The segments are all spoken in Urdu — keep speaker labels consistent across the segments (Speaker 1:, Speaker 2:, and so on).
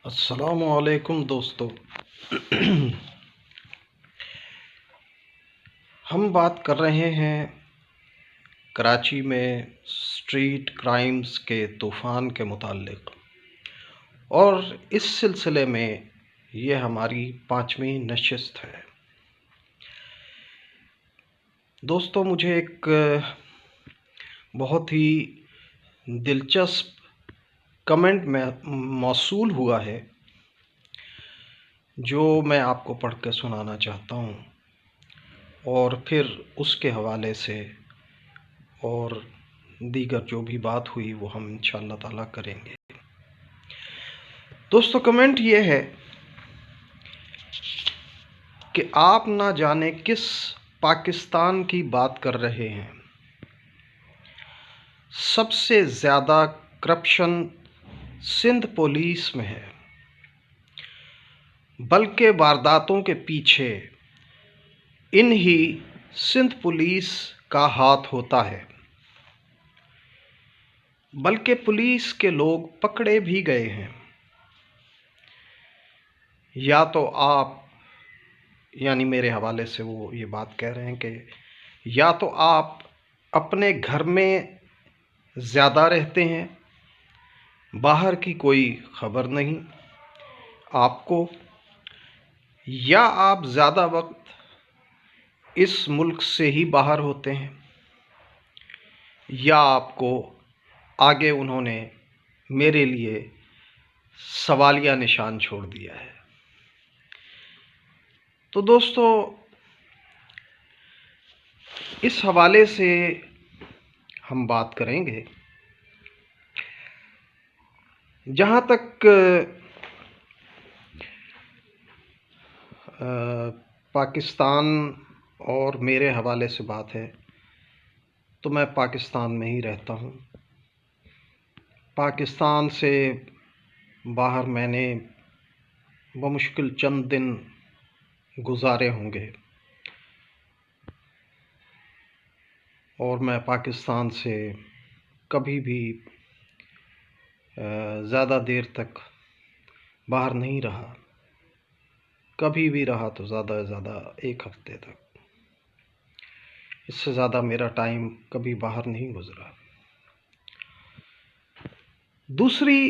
Speaker 1: السلام علیکم دوستو۔ ہم بات کر رہے ہیں کراچی میں اسٹریٹ کرائمز کے طوفان کے متعلق، اور اس سلسلے میں یہ ہماری 5ویں نشست ہے۔ دوستو، مجھے ایک بہت ہی دلچسپ کمنٹ میں موصول ہوا ہے جو میں آپ کو پڑھ کے سنانا چاہتا ہوں، اور پھر اس کے حوالے سے اور دیگر جو بھی بات ہوئی وہ ہم انشاءاللہ تعالیٰ کریں گے۔ دوستو، کمنٹ یہ ہے کہ آپ نہ جانے کس پاکستان کی بات کر رہے ہیں۔ سب سے زیادہ کرپشن سندھ پولیس میں ہے، بلکہ وارداتوں کے پیچھے انہی سندھ پولیس کا ہاتھ ہوتا ہے، بلکہ پولیس کے لوگ پکڑے بھی گئے ہیں۔ یا تو آپ، یعنی میرے حوالے سے وہ یہ بات کہہ رہے ہیں کہ یا تو آپ اپنے گھر میں زیادہ رہتے ہیں، باہر کی کوئی خبر نہیں آپ کو، یا آپ زیادہ وقت اس ملک سے ہی باہر ہوتے ہیں، یا آپ کو آگے انہوں نے میرے لیے سوالیہ نشان چھوڑ دیا ہے۔ تو دوستو، اس حوالے سے ہم بات کریں گے۔ جہاں تک پاکستان اور میرے حوالے سے بات ہے، تو میں پاکستان میں ہی رہتا ہوں۔ پاکستان سے باہر میں نے بمشکل چند دن گزارے ہوں گے، اور میں پاکستان سے کبھی بھی زیادہ دیر تک باہر نہیں رہا۔ کبھی بھی رہا تو زیادہ سے زیادہ 1 ہفتے تک، اس سے زیادہ میرا ٹائم کبھی باہر نہیں گزرا۔ دوسری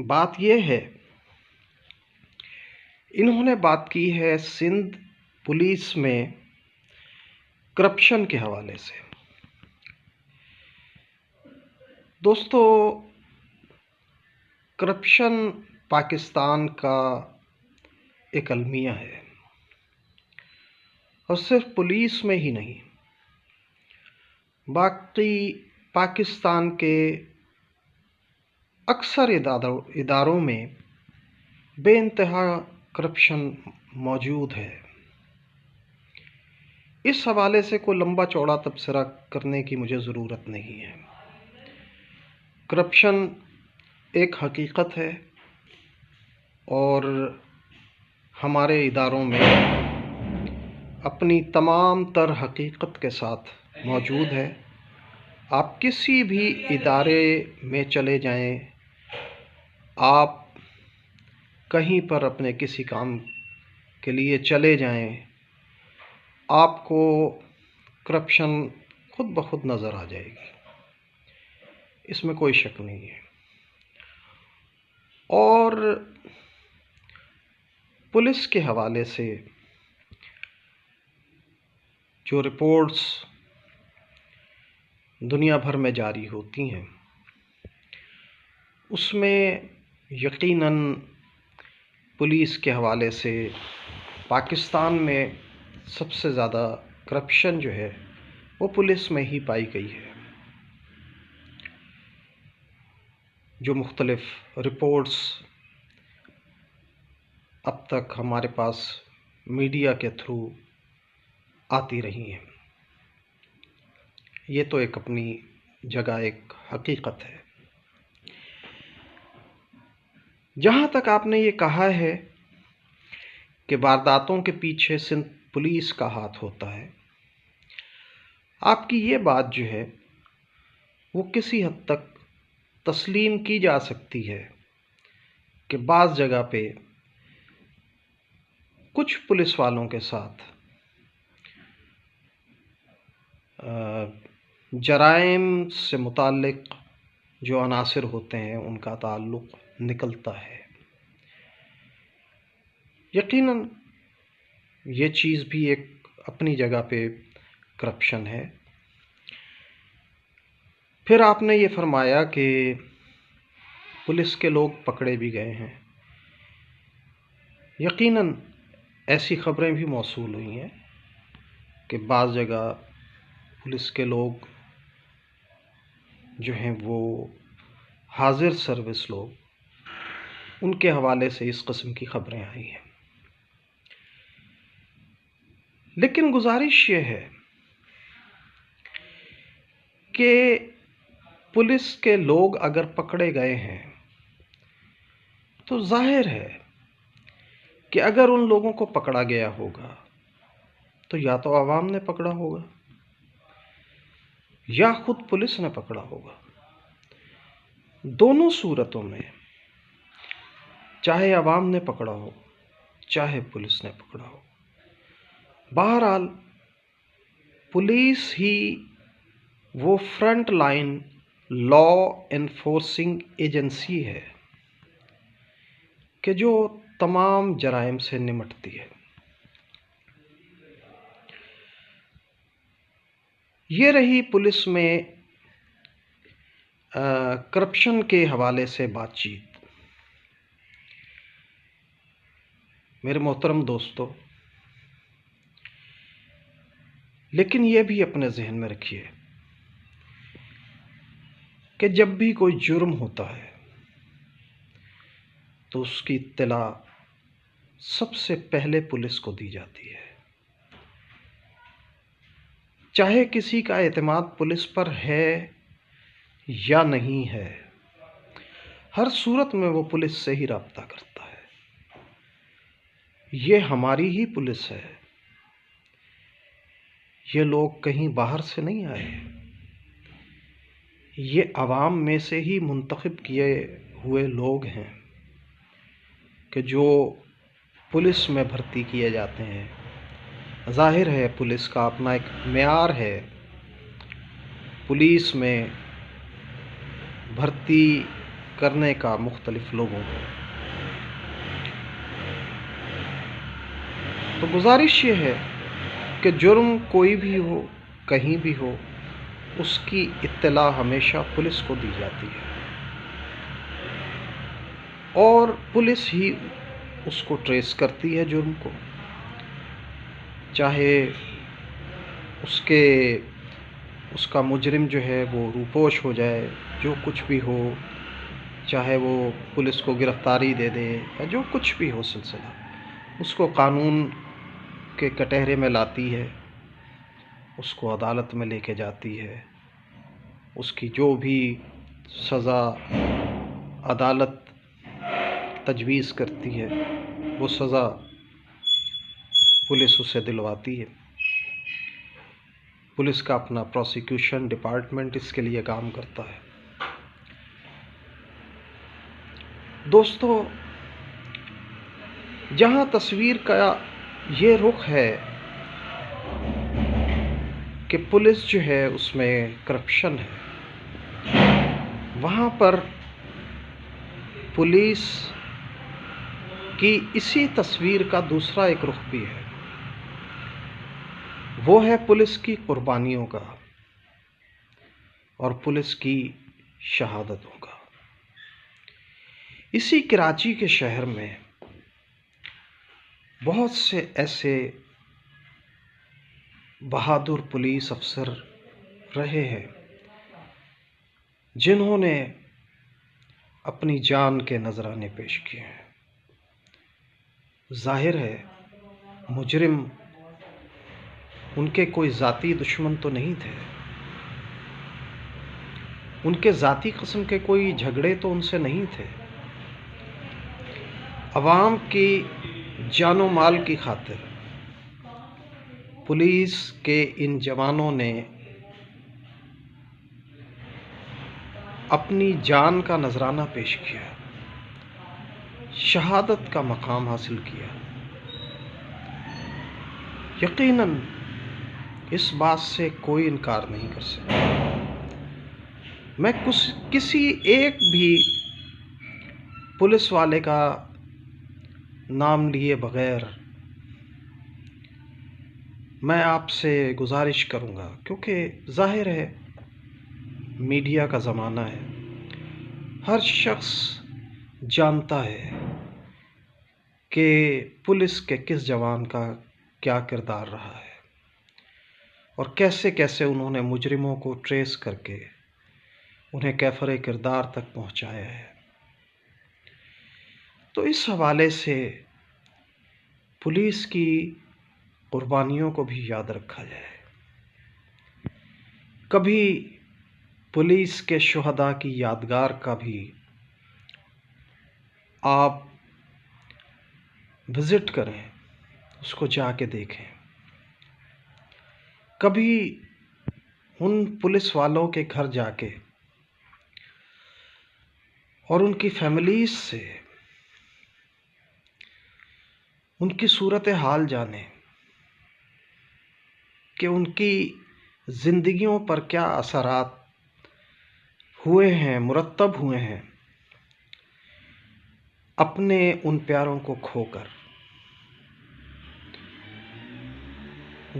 Speaker 1: بات یہ ہے، انہوں نے بات کی ہے سندھ پولیس میں کرپشن کے حوالے سے۔ دوستو، کرپشن پاکستان کا ایک المیہ ہے، اور صرف پولیس میں ہی نہیں، باقی پاکستان کے اکثر اداروں میں بے انتہا کرپشن موجود ہے۔ اس حوالے سے کوئی لمبا چوڑا تبصرہ کرنے کی مجھے ضرورت نہیں ہے۔ کرپشن ایک حقیقت ہے، اور ہمارے اداروں میں اپنی تمام تر حقیقت کے ساتھ موجود ہے۔ آپ کسی بھی ادارے میں چلے جائیں، آپ کہیں پر اپنے کسی کام کے لیے چلے جائیں، آپ کو کرپشن خود بخود نظر آ جائے گی، اس میں کوئی شک نہیں ہے۔ اور پولیس کے حوالے سے جو رپورٹس دنیا بھر میں جاری ہوتی ہیں، اس میں یقیناً پولیس کے حوالے سے پاکستان میں سب سے زیادہ کرپشن جو ہے وہ پولیس میں ہی پائی گئی ہے۔ جو مختلف رپورٹس اب تک ہمارے پاس میڈیا کے تھرو آتی رہی ہیں، یہ تو ایک اپنی جگہ ایک حقیقت ہے۔ جہاں تک آپ نے یہ کہا ہے کہ وارداتوں کے پیچھے سندھ پولیس کا ہاتھ ہوتا ہے، آپ کی یہ بات جو ہے وہ کسی حد تک تسلیم کی جا سکتی ہے، کہ بعض جگہ پہ کچھ پولیس والوں کے ساتھ جرائم سے متعلق جو عناصر ہوتے ہیں ان کا تعلق نکلتا ہے۔ یقیناً یہ چیز بھی ایک اپنی جگہ پہ کرپشن ہے۔ پھر آپ نے یہ فرمایا کہ پولیس کے لوگ پکڑے بھی گئے ہیں۔ یقیناً ایسی خبریں بھی موصول ہوئی ہیں کہ بعض جگہ پولیس کے لوگ جو ہیں وہ حاضر سروس لوگ، ان کے حوالے سے اس قسم کی خبریں آئی ہیں۔ لیکن گزارش یہ ہے کہ پولیس کے لوگ اگر پکڑے گئے ہیں تو ظاہر ہے کہ اگر ان لوگوں کو پکڑا گیا ہوگا تو یا تو عوام نے پکڑا ہوگا یا خود پولیس نے پکڑا ہوگا۔ دونوں صورتوں میں چاہے عوام نے پکڑا ہو چاہے پولیس نے پکڑا ہو، بہرحال پولیس ہی وہ front line law enforcing agency ہے کہ جو تمام جرائم سے نمٹتی ہے۔ یہ رہی پولیس میں کرپشن کے حوالے سے بات چیت۔ میرے محترم دوستو، لیکن یہ بھی اپنے ذہن میں رکھیے کہ جب بھی کوئی جرم ہوتا ہے تو اس کی اطلاع سب سے پہلے پولیس کو دی جاتی ہے۔ چاہے کسی کا اعتماد پولیس پر ہے یا نہیں ہے، ہر صورت میں وہ پولیس سے ہی رابطہ کرتا ہے۔ یہ ہماری ہی پولیس ہے، یہ لوگ کہیں باہر سے نہیں آئے، یہ عوام میں سے ہی منتخب کیے ہوئے لوگ ہیں کہ جو پولیس میں بھرتی کیے جاتے ہیں۔ ظاہر ہے پولیس کا اپنا ایک معیار ہے، پولیس میں بھرتی کرنے کا مختلف لوگوں کو۔ تو گزارش یہ ہے کہ جرم کوئی بھی ہو، کہیں بھی ہو، اس کی اطلاع ہمیشہ پولیس کو دی جاتی ہے اور پولیس ہی اس کو ٹریس کرتی ہے جرم کو، چاہے اس کا مجرم جو ہے وہ روپوش ہو جائے، جو کچھ بھی ہو، چاہے وہ پولیس کو گرفتاری دے دے یا جو کچھ بھی ہو سلسلہ، اس کو قانون کے کٹہرے میں لاتی ہے، اس کو عدالت میں لے کے جاتی ہے، اس کی جو بھی سزا عدالت تجویز کرتی ہے وہ سزا پولیس اسے دلواتی ہے۔ پولیس کا اپنا پروسیکیوشن ڈپارٹمنٹ اس کے لیے کام کرتا ہے۔ دوستو، جہاں تصویر کا یہ رخ ہے کہ پولیس جو ہے اس میں کرپشن ہے، وہاں پر پولیس کی اسی تصویر کا دوسرا ایک رخ بھی ہے، وہ ہے پولیس کی قربانیوں کا اور پولیس کی شہادتوں کا۔ اسی کراچی کے شہر میں بہت سے ایسے بہادر پولیس افسر رہے ہیں جنہوں نے اپنی جان کے نذرانے پیش کیے ہیں۔ ظاہر ہے مجرم ان کے کوئی ذاتی دشمن تو نہیں تھے، ان کے ذاتی قسم کے کوئی جھگڑے تو ان سے نہیں تھے۔ عوام کی جان و مال کی خاطر پولیس کے ان جوانوں نے اپنی جان کا نذرانہ پیش کیا، شہادت کا مقام حاصل کیا۔ یقیناً اس بات سے کوئی انکار نہیں کر سکتا۔ میں کسی ایک بھی پولیس والے کا نام لیے بغیر میں آپ سے گزارش کروں گا، کیونکہ ظاہر ہے میڈیا کا زمانہ ہے، ہر شخص جانتا ہے کہ پولیس کے کس جوان کا کیا کردار رہا ہے اور کیسے کیسے انہوں نے مجرموں کو ٹریس کر کے انہیں کیفر کردار تک پہنچایا ہے۔ تو اس حوالے سے پولیس کی قربانیوں کو بھی یاد رکھا جائے۔ کبھی پولیس کے شہداء کی یادگار کا بھی آپ وزٹ کریں، اس کو جا کے دیکھیں۔ کبھی ان پولیس والوں کے گھر جا کے اور ان کی فیملیز سے ان کی صورتحال جانیں کہ ان کی زندگیوں پر کیا اثرات ہوئے ہیں، مرتب ہوئے ہیں اپنے ان پیاروں کو کھو کر۔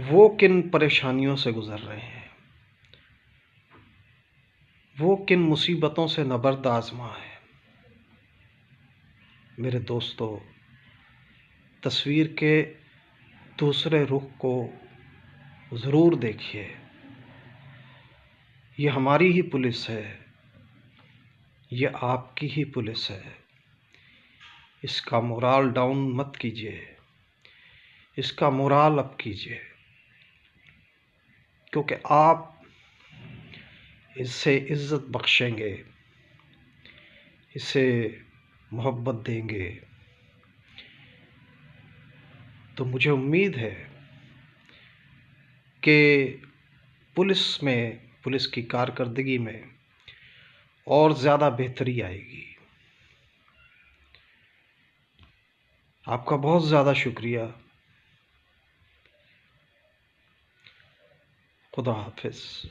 Speaker 1: وہ کن پریشانیوں سے گزر رہے ہیں، وہ کن مصیبتوں سے نبرد آزما ہے۔ میرے دوستو، تصویر کے دوسرے رخ کو ضرور دیکھیے۔ یہ ہماری ہی پولیس ہے، یہ آپ کی ہی پولیس ہے۔ اس کا مورال ڈاؤن مت کیجیے، اس کا مورال اپ کیجیے، کیونکہ آپ اس سے عزت بخشیں گے، اسے محبت دیں گے، تو مجھے امید ہے کہ پولیس کی کارکردگی میں اور زیادہ بہتری آئے گی۔ آپ کا بہت زیادہ شکریہ۔ خدا حافظ۔